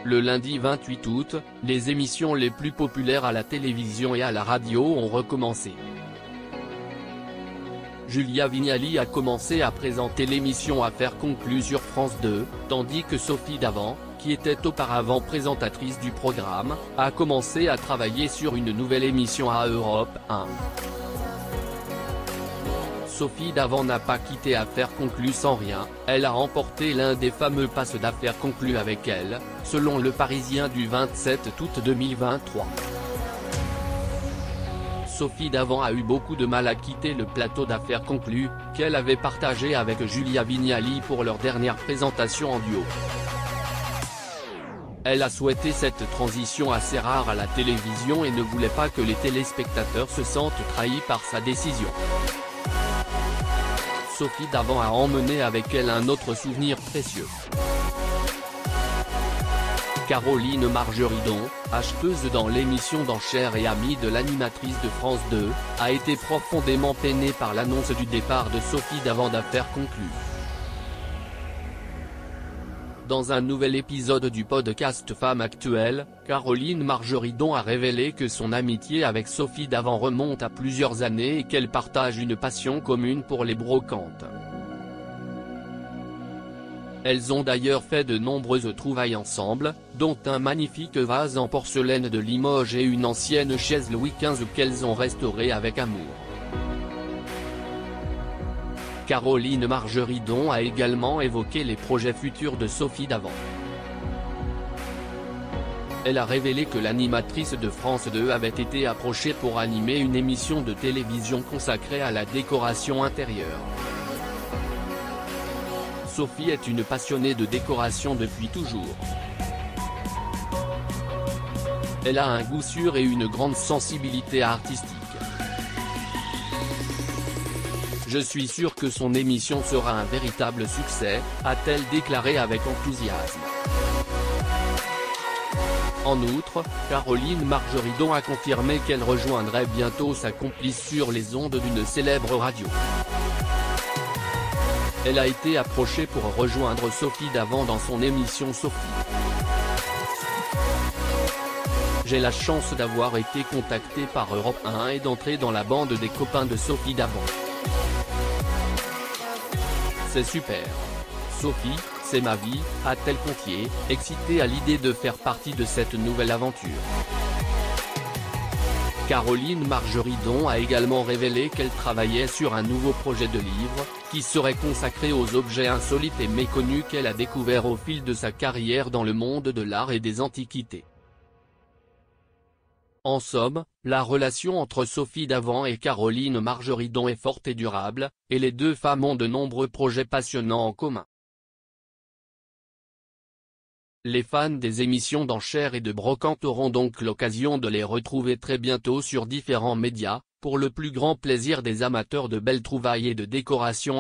Le lundi 28 août, les émissions les plus populaires à la télévision et à la radio ont recommencé. Julia Vignali a commencé à présenter l'émission Affaires conclues sur France 2, tandis que Sophie Davant, qui était auparavant présentatrice du programme, a commencé à travailler sur une nouvelle émission à Europe 1. Sophie Davant n'a pas quitté Affaires conclues sans rien, elle a remporté l'un des fameux passes d'affaires conclues avec elle, selon Le Parisien du 27 août 2023. Sophie Davant a eu beaucoup de mal à quitter le plateau d'Affaires conclues, qu'elle avait partagé avec Julia Vignali pour leur dernière présentation en duo. Elle a souhaité cette transition assez rare à la télévision et ne voulait pas que les téléspectateurs se sentent trahis par sa décision. Sophie Davant a emmené avec elle un autre souvenir précieux. Caroline Margeridon, acheteuse dans l'émission d'enchères et amie de l'animatrice de France 2, a été profondément peinée par l'annonce du départ de Sophie Davant d'Affaires conclues. Dans un nouvel épisode du podcast Femmes Actuelles, Caroline Margeridon a révélé que son amitié avec Sophie Davant remonte à plusieurs années et qu'elle partage une passion commune pour les brocantes. Elles ont d'ailleurs fait de nombreuses trouvailles ensemble, dont un magnifique vase en porcelaine de Limoges et une ancienne chaise Louis XV qu'elles ont restaurée avec amour. Caroline Margeridon a également évoqué les projets futurs de Sophie Davant. Elle a révélé que l'animatrice de France 2 avait été approchée pour animer une émission de télévision consacrée à la décoration intérieure. Sophie est une passionnée de décoration depuis toujours. Elle a un goût sûr et une grande sensibilité artistique. Je suis sûr que son émission sera un véritable succès, a-t-elle déclaré avec enthousiasme. En outre, Caroline Margeridon a confirmé qu'elle rejoindrait bientôt sa complice sur les ondes d'une célèbre radio. Elle a été approchée pour rejoindre Sophie Davant dans son émission Sophie. J'ai la chance d'avoir été contactée par Europe 1 et d'entrer dans la bande des copains de Sophie Davant. C'est super. Sophie, c'est ma vie, a-t-elle confié, excitée à l'idée de faire partie de cette nouvelle aventure. Caroline Margeridon a également révélé qu'elle travaillait sur un nouveau projet de livre, qui serait consacré aux objets insolites et méconnus qu'elle a découverts au fil de sa carrière dans le monde de l'art et des antiquités. En somme, la relation entre Sophie Davant et Caroline Margeridon est forte et durable, et les deux femmes ont de nombreux projets passionnants en commun. Les fans des émissions d'enchères et de brocantes auront donc l'occasion de les retrouver très bientôt sur différents médias, pour le plus grand plaisir des amateurs de belles trouvailles et de décoration.